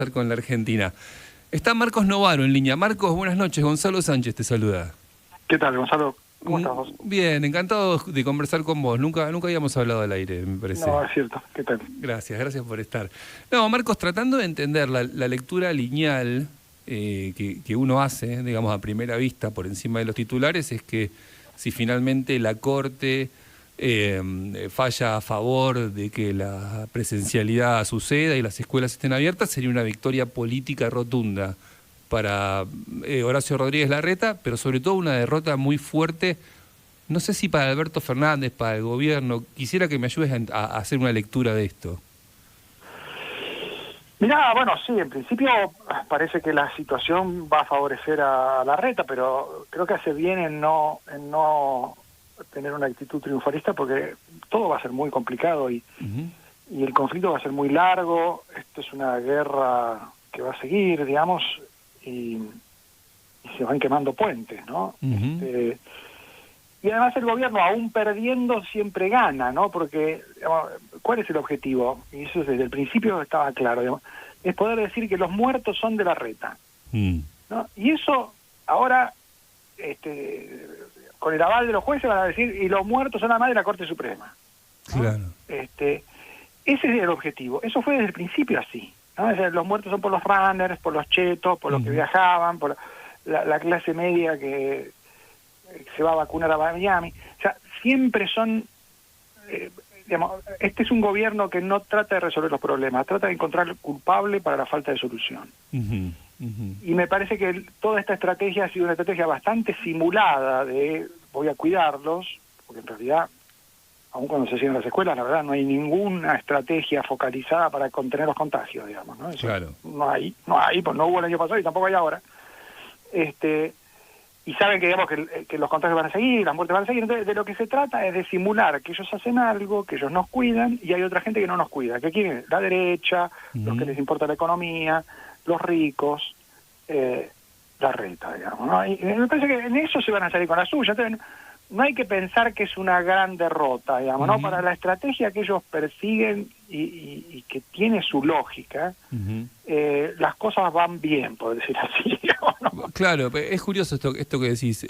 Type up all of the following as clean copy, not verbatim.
Con la Argentina. Está Marcos Novaro en línea. Marcos, buenas noches. Gonzalo Sánchez te saluda. ¿Qué tal, Gonzalo? ¿Cómo estás vos? Bien, encantado de conversar con vos. Nunca habíamos hablado al aire, me parece. No, es cierto. ¿Qué tal? Gracias por estar. No, Marcos, tratando de entender la lectura lineal que uno hace, digamos, a primera vista, por encima de los titulares, es que si finalmente la Corte falla a favor de que la presencialidad suceda y las escuelas estén abiertas, sería una victoria política rotunda para Horacio Rodríguez Larreta, pero sobre todo una derrota muy fuerte, no sé si para Alberto Fernández, para el gobierno. Quisiera que me ayudes a hacer una lectura de esto. Mirá, bueno, sí, en principio parece que la situación va a favorecer a Larreta, pero creo que hace bien en no tener una actitud triunfalista, porque todo va a ser muy complicado y el conflicto va a ser muy largo. Esto es una guerra que va a seguir, digamos, y se van quemando puentes, ¿no? Y además el gobierno, aún perdiendo, siempre gana, ¿no? Porque, digamos, ¿cuál es el objetivo? Y eso desde el principio estaba claro, digamos, es poder decir que los muertos son de Larreta, ¿no? Y eso ahora, con el aval de los jueces van a decir, y los muertos son nada más de la Corte Suprema, ¿no? Claro. Ese es el objetivo. Eso fue desde el principio así, ¿no? O sea, los muertos son por los runners, por los chetos, por los que viajaban, por la clase media que se va a vacunar a Miami. O sea, siempre son, digamos, este es un gobierno que no trata de resolver los problemas, trata de encontrar el culpable para la falta de solución. Y me parece que toda esta estrategia ha sido una estrategia bastante simulada de voy a cuidarlos, porque en realidad, aun cuando se cierran las escuelas, la verdad no hay ninguna estrategia focalizada para contener los contagios, digamos, ¿no? Eso claro. No hay, pues no hubo el año pasado y tampoco hay ahora. Y saben que, digamos, que los contagios van a seguir, las muertes van a seguir. Entonces, de lo que se trata es de simular que ellos hacen algo, que ellos nos cuidan, y hay otra gente que no nos cuida. ¿Que quién es? La derecha, los que les importa la economía, los ricos, Larreta, digamos, ¿no? Y me parece que en eso se van a salir con la suya. Entonces, no hay que pensar que es una gran derrota, digamos, ¿no? Para la estrategia que ellos persiguen y que tiene su lógica, las cosas van bien, por decir así, digamos, ¿no? Claro, es curioso esto que decís.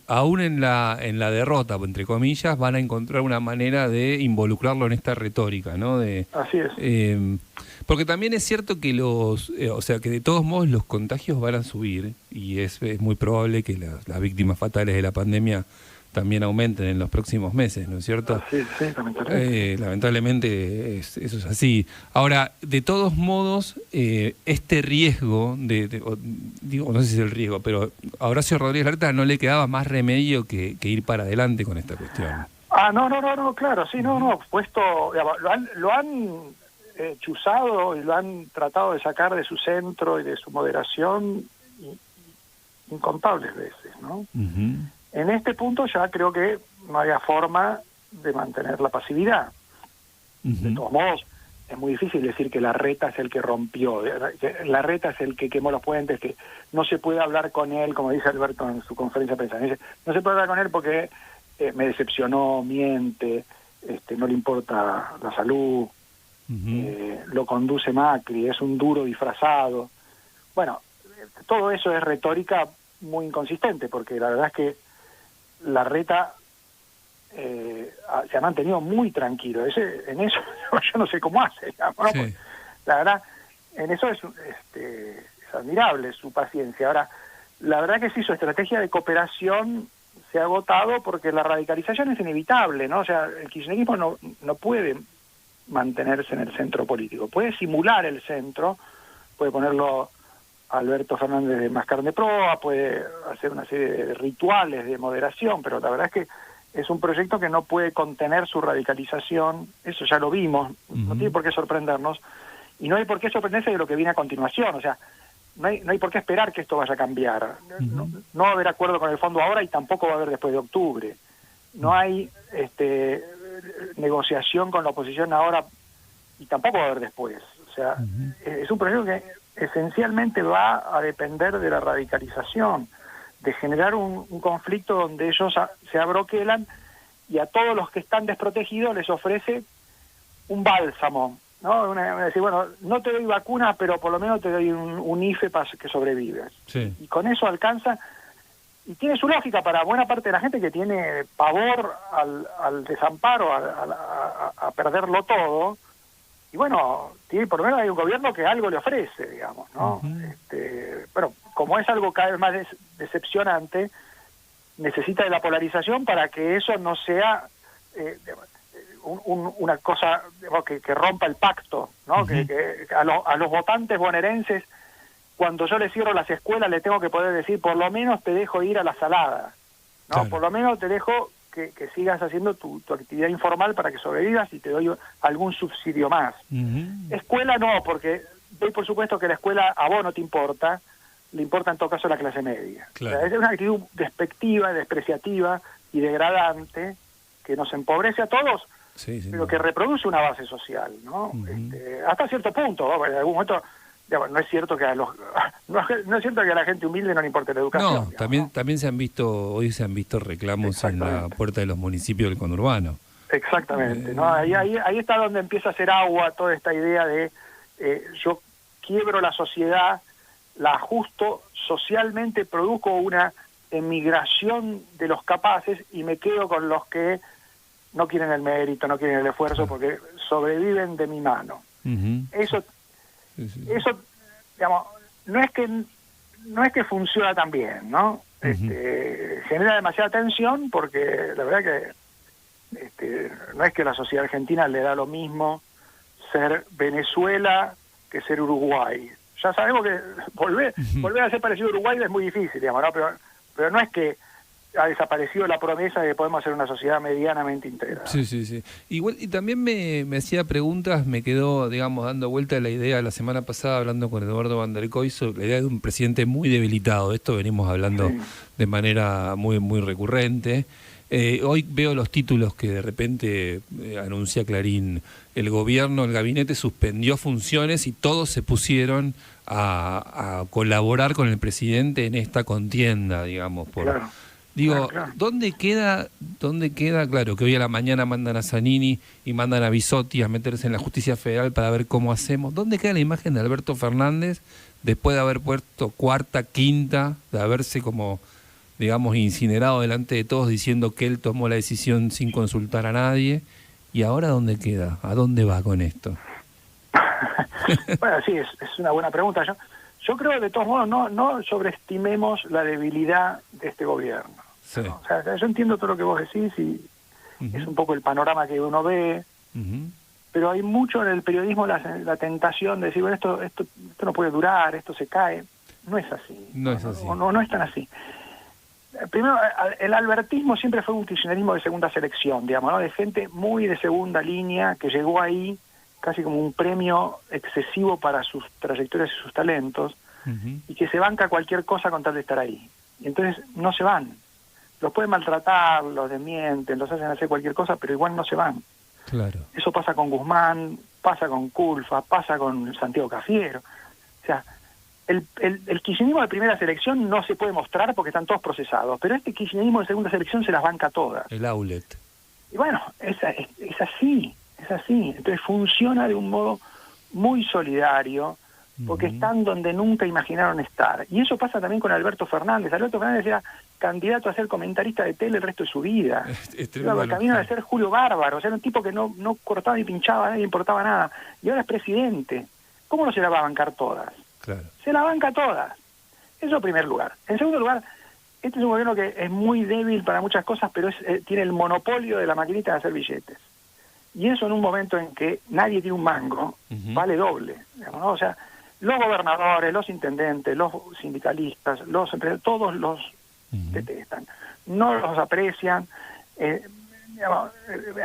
Aún en la derrota, entre comillas, van a encontrar una manera de involucrarlo en esta retórica, ¿no? Así es. Porque también es cierto que o sea, que de todos modos los contagios van a subir y es muy probable que las víctimas fatales de la pandemia también aumenten en los próximos meses, ¿no es cierto? Sí, lamentablemente. Lamentablemente eso es así. Ahora, de todos modos, este riesgo, digo, no sé si es el riesgo, pero a Horacio Rodríguez Larreta no le quedaba más remedio que ir para adelante con esta cuestión. No, claro, sí, puesto, digamos, lo han chuzado y lo han tratado de sacar de su centro y de su moderación incontables veces, ¿no? En este punto ya creo que no había forma de mantener la pasividad. De todos modos, es muy difícil decir que Larreta es el que rompió, que Larreta es el que quemó los puentes, que no se puede hablar con él, como dice Alberto en su conferencia de prensa. Dice, no se puede hablar con él porque me decepcionó, miente, no le importa la salud, lo conduce Macri, es un duro disfrazado. Bueno, todo eso es retórica muy inconsistente, porque la verdad es que Larreta se ha mantenido muy tranquilo. En eso yo no sé cómo hace, digamos, ¿no? Sí. La verdad, en eso es admirable su paciencia. Ahora, la verdad que sí, su estrategia de cooperación se ha agotado porque la radicalización es inevitable, ¿no? O sea, el kirchnerismo no puede mantenerse en el centro político. Puede simular el centro, puede ponerlo Alberto Fernández de más carne proa, puede hacer una serie de rituales de moderación, pero la verdad es que es un proyecto que no puede contener su radicalización. Eso ya lo vimos, no tiene por qué sorprendernos, y no hay por qué sorprenderse de lo que viene a continuación. O sea, no hay por qué esperar que esto vaya a cambiar. No va a haber acuerdo con el fondo ahora y tampoco va a haber después de octubre. No hay negociación con la oposición ahora y tampoco va a haber después. O sea, es un proyecto que esencialmente va a depender de la radicalización, de generar un conflicto donde ellos se abroquelan y a todos los que están desprotegidos les ofrece un bálsamo, ¿no? Decir, bueno, no te doy vacuna, pero por lo menos te doy un IFE para que sobrevives. Sí. Y con eso alcanza, y tiene su lógica para buena parte de la gente que tiene pavor al desamparo, a perderlo todo. Y bueno, por lo menos hay un gobierno que algo le ofrece, digamos, ¿no? Bueno, como es algo cada vez más decepcionante, necesita de la polarización para que eso no sea una cosa que rompa el pacto, ¿no? Que a los votantes bonaerenses, cuando yo les cierro las escuelas, les tengo que poder decir, por lo menos te dejo ir a la salada, ¿no? Claro. Por lo menos te dejo que sigas haciendo tu actividad informal para que sobrevivas y te doy algún subsidio más. Escuela no, porque doy por supuesto que la escuela a vos no te importa, le importa en todo caso la clase media. Claro. O sea, es una actitud despectiva, despreciativa y degradante que nos empobrece a todos, Sí, pero que reproduce una base social, ¿no? Hasta cierto punto, ¿no? En algún momento, digamos, no es cierto que no es cierto que a la gente humilde no le importe la educación. No, digamos, también, ¿no? también se han visto reclamos en la puerta de los municipios del conurbano. Exactamente, ¿no? Ahí está donde empieza a hacer agua toda esta idea de yo quiebro la sociedad, la ajusto socialmente, produzco una emigración de los capaces y me quedo con los que no quieren el mérito, no quieren el esfuerzo, porque sobreviven de mi mano. Eso, digamos, no es que funciona tan bien, ¿no? Genera demasiada tensión porque la verdad que no es que a la sociedad argentina le da lo mismo ser Venezuela que ser Uruguay. Ya sabemos que volver a ser parecido a Uruguay es muy difícil, digamos, ¿no? Pero no es que ha desaparecido la promesa de que podemos ser una sociedad medianamente integrada. Sí. Igual, y también me hacía preguntas, me quedó, digamos, dando vuelta la idea la semana pasada, hablando con Eduardo Van der Koy, sobre la idea de un presidente muy debilitado. Esto venimos hablando de manera muy, muy recurrente. Hoy veo los títulos que de repente anuncia Clarín. El gobierno, el gabinete suspendió funciones y todos se pusieron a colaborar con el presidente en esta contienda, digamos, Claro. Digo, Claro. ¿dónde queda, claro, que hoy a la mañana mandan a Zanini y mandan a Bisotti a meterse en la justicia federal para ver cómo hacemos? ¿Dónde queda la imagen de Alberto Fernández después de haber puesto cuarta, quinta, de haberse como, digamos, incinerado delante de todos diciendo que él tomó la decisión sin consultar a nadie? ¿Y ahora dónde queda? ¿A dónde va con esto? Bueno, sí, es una buena pregunta. Yo creo que de todos modos no sobreestimemos la debilidad de este gobierno. Sí. ¿No? O sea, yo entiendo todo lo que vos decís y es un poco el panorama que uno ve, pero hay mucho en el periodismo la tentación de decir, bueno, esto no puede durar, esto se cae. No es así. No es así. No es tan así. Primero, el albertismo siempre fue un kirchnerismo de segunda selección, digamos, ¿no? De gente muy de segunda línea que llegó ahí casi como un premio excesivo para sus trayectorias y sus talentos, y que se banca cualquier cosa con tal de estar ahí. Y entonces no se van. Los pueden maltratar, los desmienten, los hacen hacer cualquier cosa, pero igual no se van. Claro. Eso pasa con Guzmán, pasa con Culfa, pasa con Santiago Cafiero. O sea, el kirchnerismo de primera selección no se puede mostrar porque están todos procesados, pero este kirchnerismo de segunda selección se las banca todas. El outlet. Y bueno, es así. Entonces funciona de un modo muy solidario, porque están donde nunca imaginaron estar. Y eso pasa también con Alberto Fernández. Alberto Fernández era candidato a ser comentarista de tele el resto de su vida. Iba al camino de ser Julio Bárbaro, o sea, era un tipo que no cortaba ni pinchaba, a nadie le importaba nada. Y ahora es presidente. ¿Cómo no se la va a bancar todas? Claro. Se la banca todas. Eso en primer lugar. En segundo lugar, este es un gobierno que es muy débil para muchas cosas, pero tiene el monopolio de la maquinita de hacer billetes. Y eso en un momento en que nadie tiene un mango, vale doble. Digamos, ¿no? O sea, los gobernadores, los intendentes, los sindicalistas, los empresarios, todos los detestan. No los aprecian,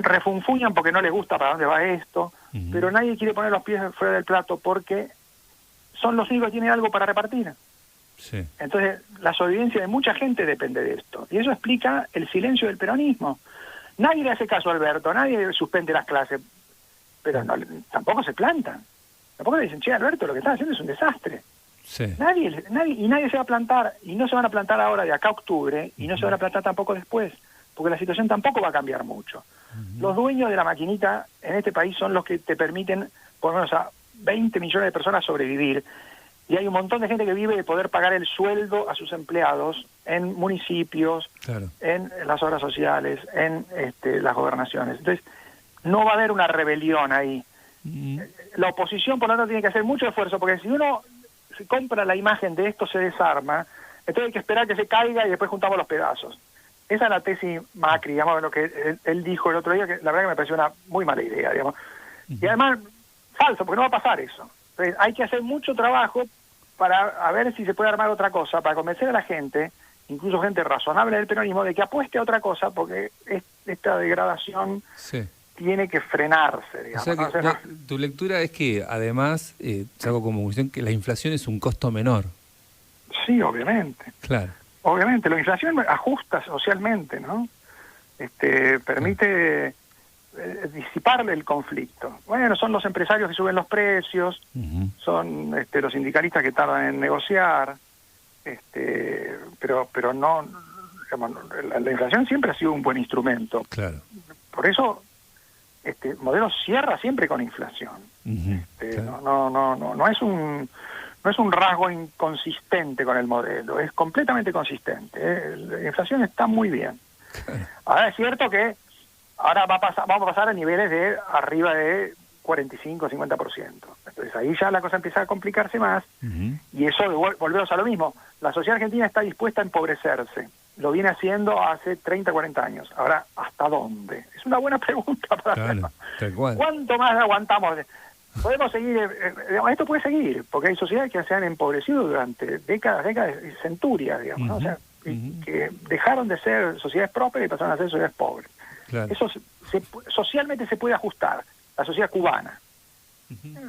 refunfuñan porque no les gusta para dónde va esto, pero nadie quiere poner los pies fuera del plato porque son los únicos que tienen algo para repartir. Sí. Entonces, la sobrevivencia de mucha gente depende de esto. Y eso explica el silencio del peronismo. Nadie le hace caso a Alberto, nadie suspende las clases, pero tampoco se plantan. Tampoco le dicen, che, Alberto, lo que estás haciendo es un desastre. Sí. Nadie se va a plantar, y no se van a plantar ahora de acá a octubre, y no se van a plantar tampoco después, porque la situación tampoco va a cambiar mucho. Los dueños de la maquinita en este país son los que te permiten por lo menos a 20 millones de personas sobrevivir, y hay un montón de gente que vive de poder pagar el sueldo a sus empleados en municipios, Claro. en las obras sociales, en las gobernaciones. Entonces, no va a haber una rebelión ahí. La oposición, por lo tanto, tiene que hacer mucho esfuerzo, porque si uno se compra la imagen de esto se desarma, entonces hay que esperar que se caiga y después juntamos los pedazos. Esa es la tesis Macri, digamos, lo que él dijo el otro día, que la verdad que me pareció una muy mala idea, digamos. Y además, falso, porque no va a pasar eso. Entonces, hay que hacer mucho trabajo para a ver si se puede armar otra cosa, para convencer a la gente, incluso gente razonable del peronismo, de que apueste a otra cosa, porque esta degradación tiene que frenarse, digamos. O sea que, tu lectura es que, además, saco como conclusión que la inflación es un costo menor. Sí, obviamente. Claro. Obviamente, la inflación ajusta socialmente, ¿no? Permite disiparle el conflicto. Bueno, son los empresarios que suben los precios, son los sindicalistas que tardan en negociar, pero no, digamos, la inflación siempre ha sido un buen instrumento. Claro. Por eso modelo cierra siempre con inflación. Claro. No es un rasgo inconsistente con el modelo, es completamente consistente. La inflación está muy bien. Claro. Ahora es cierto que ahora vamos a pasar a niveles de arriba de 45-50%. Entonces ahí ya la cosa empieza a complicarse más, y eso volvemos a lo mismo. La sociedad argentina está dispuesta a empobrecerse. Lo viene haciendo hace 30-40 años. Ahora, ¿hasta dónde? Es una buena pregunta para hacer. ¿Cuánto más aguantamos? Podemos seguir, esto puede seguir, porque hay sociedades que se han empobrecido durante décadas y centurias, digamos, ¿no? O sea, que dejaron de ser sociedades prósperas y pasaron a ser sociedades pobres. Claro. Eso socialmente se puede ajustar. La sociedad cubana,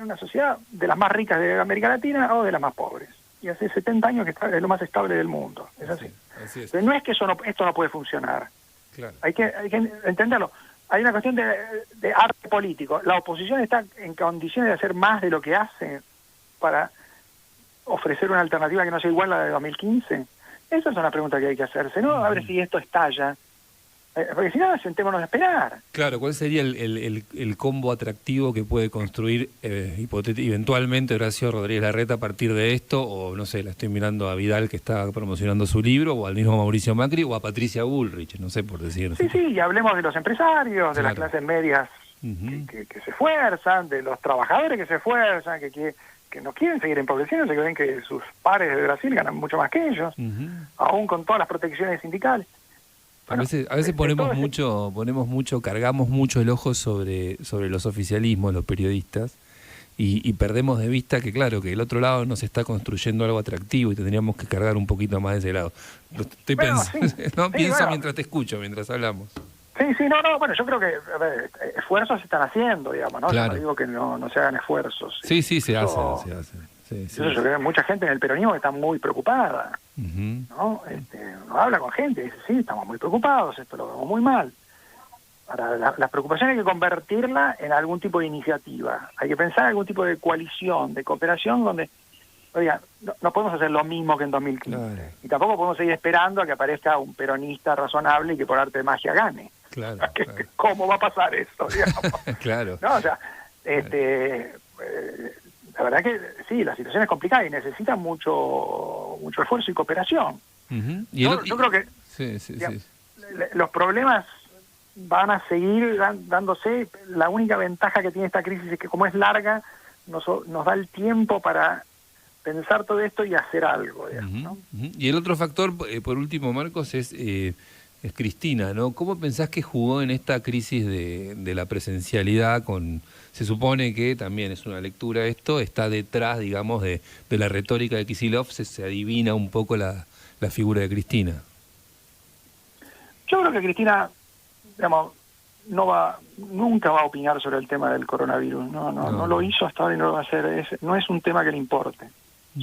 una sociedad de las más ricas de América Latina o de las más pobres. Y hace 70 años que es lo más estable del mundo. Es así. Así es. Pero no es que esto no puede funcionar. Claro. Hay que entenderlo. Hay una cuestión de arte político. La oposición está en condiciones de hacer más de lo que hace para ofrecer una alternativa que no sea igual a la de 2015. Esa es una pregunta que hay que hacerse, ¿no? A ver si esto estalla. Porque si no, sentémonos a esperar. Claro, ¿cuál sería el combo atractivo que puede construir eventualmente Horacio Rodríguez Larreta a partir de esto? O no sé, la estoy mirando a Vidal, que está promocionando su libro, o al mismo Mauricio Macri, o a Patricia Bullrich, no sé por decir. Sí, y hablemos de los empresarios, de las clases medias que se esfuerzan, de los trabajadores que se esfuerzan, que no quieren seguir empobreciéndose, que ven que sus pares de Brasil ganan mucho más que ellos, aún con todas las protecciones sindicales. Bueno, a veces cargamos mucho el ojo sobre los oficialismos, los periodistas, y perdemos de vista que, claro, que el otro lado nos está construyendo algo atractivo y tendríamos que cargar un poquito más de ese lado. Estoy pensando, pienso mientras te escucho, mientras hablamos. Bueno, yo creo que esfuerzos se están haciendo, digamos, ¿no? Claro. No digo que no se hagan esfuerzos. Sí, se hacen. Sí. Yo creo que hay mucha gente en el peronismo que está muy preocupada, ¿no? Uno habla con gente y dice, sí, estamos muy preocupados, esto lo vemos muy mal. Ahora, la preocupación hay que convertirla en algún tipo de iniciativa. Hay que pensar en algún tipo de coalición, de cooperación, donde, oiga, no podemos hacer lo mismo que en 2015. Claro. Y tampoco podemos seguir esperando a que aparezca un peronista razonable y que por arte de magia gane. Claro. ¿Cómo va a pasar eso? Claro. No, o sea, la verdad que sí, la situación es complicada y necesita mucho esfuerzo y cooperación. Yo creo que los problemas van a seguir dándose. La única ventaja que tiene esta crisis es que, como es larga, nos da el tiempo para pensar todo esto y hacer algo, digamos, ¿no? Y el otro factor, por último, Marcos, es Cristina, ¿no? ¿Cómo pensás que jugó en esta crisis de la presencialidad? Se supone que también es una lectura esto, está detrás, digamos, de la retórica de Kicillof, se adivina un poco la figura de Cristina. Yo creo que Cristina, digamos, nunca va a opinar sobre el tema del coronavirus. No lo hizo hasta ahora y no lo va a hacer. No es un tema que le importe.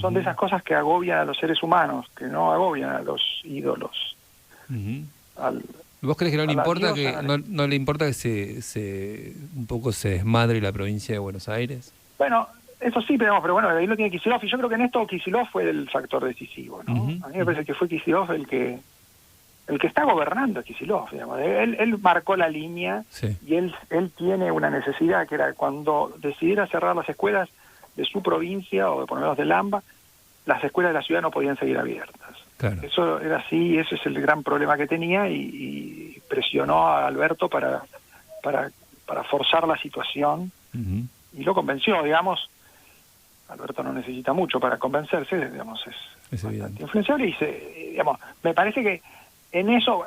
Son de esas cosas que agobian a los seres humanos, que no agobian a los ídolos. ¿Vos crees que no le importa no le importa que un poco se desmadre la provincia de Buenos Aires? Bueno, eso sí, pero bueno, ahí lo tiene Kicillof, y yo creo que en esto Kicillof fue el factor decisivo, ¿no? A mí me parece que fue Kicillof el que el que está gobernando es Kicillof, digamos. Él marcó la línea, Sí. y él tiene una necesidad que era cuando decidiera cerrar las escuelas de su provincia o por lo menos del AMBA, las escuelas de la ciudad no podían seguir abiertas. Claro. Eso era así, ese es el gran problema que tenía, y presionó a Alberto para forzar la situación, Ujú. y lo convenció, digamos. Alberto no necesita mucho para convencerse, digamos, es bastante evidente. influenciable, y digamos, me parece que en eso,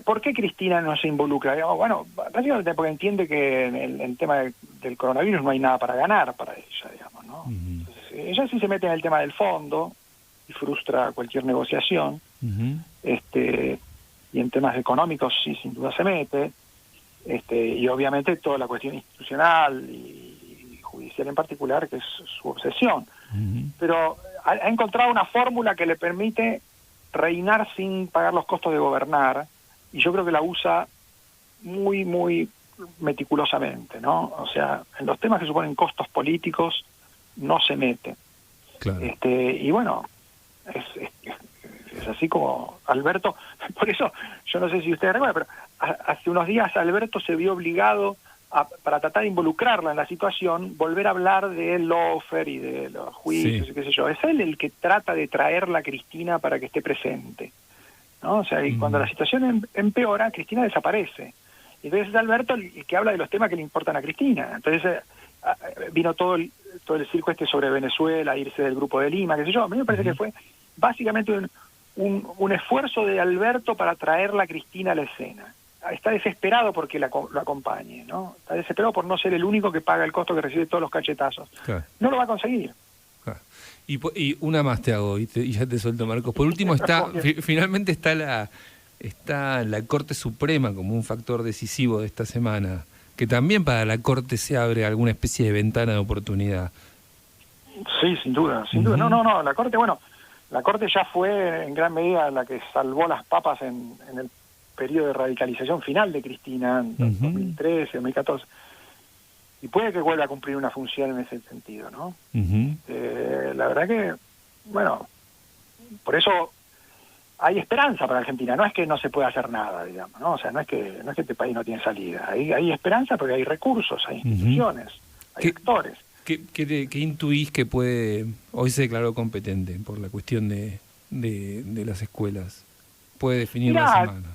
¿por qué Cristina no se involucra? Digamos, bueno, básicamente porque entiende que en el tema del coronavirus no hay nada para ganar para ella, digamos, ¿no? Ujú. Entonces, ella sí se mete en el tema del fondo y frustra cualquier negociación, Ujú. y en temas económicos sí, sin duda se mete, y obviamente toda la cuestión institucional y judicial en particular, que es su obsesión. Ujú. Pero ha encontrado una fórmula que le permite reinar sin pagar los costos de gobernar, y yo creo que la usa muy, muy meticulosamente, ¿no? O sea, en los temas que suponen costos políticos no se mete. Claro. Y bueno, es así como Alberto, por eso, yo no sé si ustedes recuerdan, pero hace unos días Alberto se vio obligado para tratar de involucrarla en la situación, volver a hablar de lawfare y de los juicios, Sí. y qué sé yo. Es él el que trata de traerla a Cristina para que esté presente, ¿no? O sea, y cuando la situación empeora, Cristina desaparece. Y entonces es Alberto el que habla de los temas que le importan a Cristina. Entonces vino todo el circo sobre Venezuela, irse del Grupo de Lima, qué sé yo. A mí me parece que fue básicamente un esfuerzo de Alberto para traerla a Cristina a la escena. Está desesperado porque lo acompañe, ¿no? Está desesperado por no ser el único que paga el costo, que recibe todos los cachetazos. Claro. No lo va a conseguir. Y una más te hago, y ya te suelto, Marcos. Por último, finalmente está la Corte Suprema como un factor decisivo de esta semana, que también para la Corte se abre alguna especie de ventana de oportunidad. Sí, sin duda, sin duda. No, la Corte ya fue en gran medida la que salvó las papas en el periodo de radicalización final de Cristina, en 2013, 2014. Y puede que vuelva a cumplir una función en ese sentido, ¿no? La verdad que, bueno, por eso hay esperanza para Argentina. No es que no se pueda hacer nada, digamos, ¿no? O sea, no es que este país no tiene salida. Hay esperanza porque hay recursos, hay instituciones, hay actores. ¿Qué intuís que puede...? Hoy se declaró competente por la cuestión de las escuelas. ¿Puede definir la semana?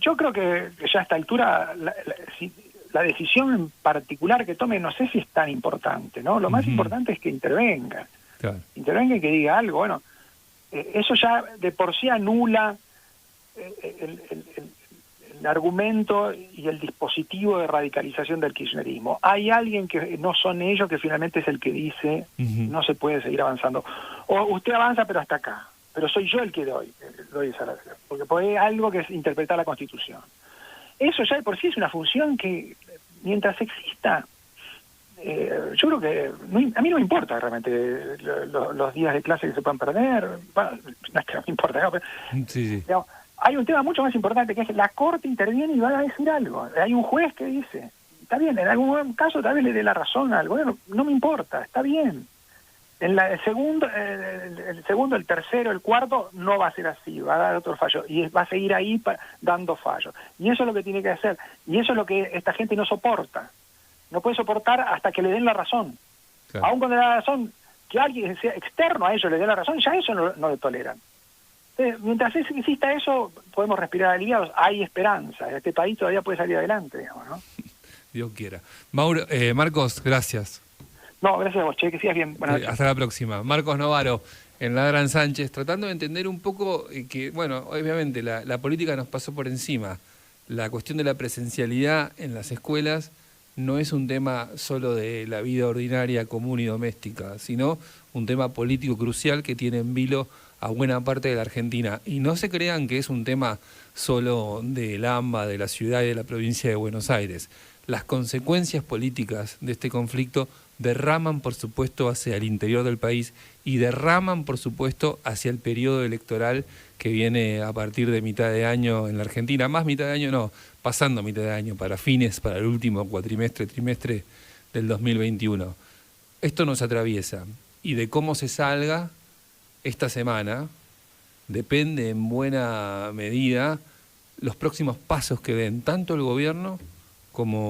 Yo creo que ya a esta altura la decisión en particular que tome, no sé si es tan importante, ¿no? Lo más importante es que intervenga. Claro. Intervenga y que diga algo. Bueno, eso ya de por sí anula el argumento y el dispositivo de radicalización del kirchnerismo. Hay alguien que no son ellos, que finalmente es el que dice no se puede seguir avanzando. O usted avanza pero hasta acá, pero soy yo el que doy esa, porque hay algo que es interpretar la Constitución. Eso ya de por sí es una función que mientras exista, yo creo que a mí no me importa realmente los días de clase que se puedan perder. Bueno, no es que no me importa, ¿no? Pero, sí. Digamos, hay un tema mucho más importante, que es la Corte interviene y va a decir algo. Hay un juez que dice, está bien, en algún caso tal vez le dé la razón al gobierno, no me importa, está bien. En el segundo, el tercero, el cuarto, no va a ser así, va a dar otro fallo, y va a seguir ahí dando fallos. Y eso es lo que tiene que hacer, y eso es lo que esta gente no soporta. No puede soportar hasta que le den la razón. Claro. Aún cuando le den la razón, que alguien sea externo a ellos le dé la razón, ya eso no lo toleran. Entonces, mientras exista eso, podemos respirar aliviados. Hay esperanza. Este país todavía puede salir adelante, digamos, ¿no? Dios quiera. Marcos, gracias. No, gracias a vos, che, que sigas bien. Hasta la próxima. Marcos Novaro, en La Gran Sánchez, tratando de entender un poco que, bueno, obviamente la política nos pasó por encima. La cuestión de la presencialidad en las escuelas no es un tema solo de la vida ordinaria, común y doméstica, sino un tema político crucial que tiene en vilo a buena parte de la Argentina. Y no se crean que es un tema solo del AMBA, de la ciudad y de la provincia de Buenos Aires. Las consecuencias políticas de este conflicto derraman, por supuesto, hacia el interior del país y derraman, por supuesto, hacia el periodo electoral que viene a partir de mitad de año en la Argentina. Más mitad de año no, pasando mitad de año, para el último trimestre del 2021. Esto nos atraviesa y de cómo se salga esta semana depende en buena medida los próximos pasos que den tanto el gobierno como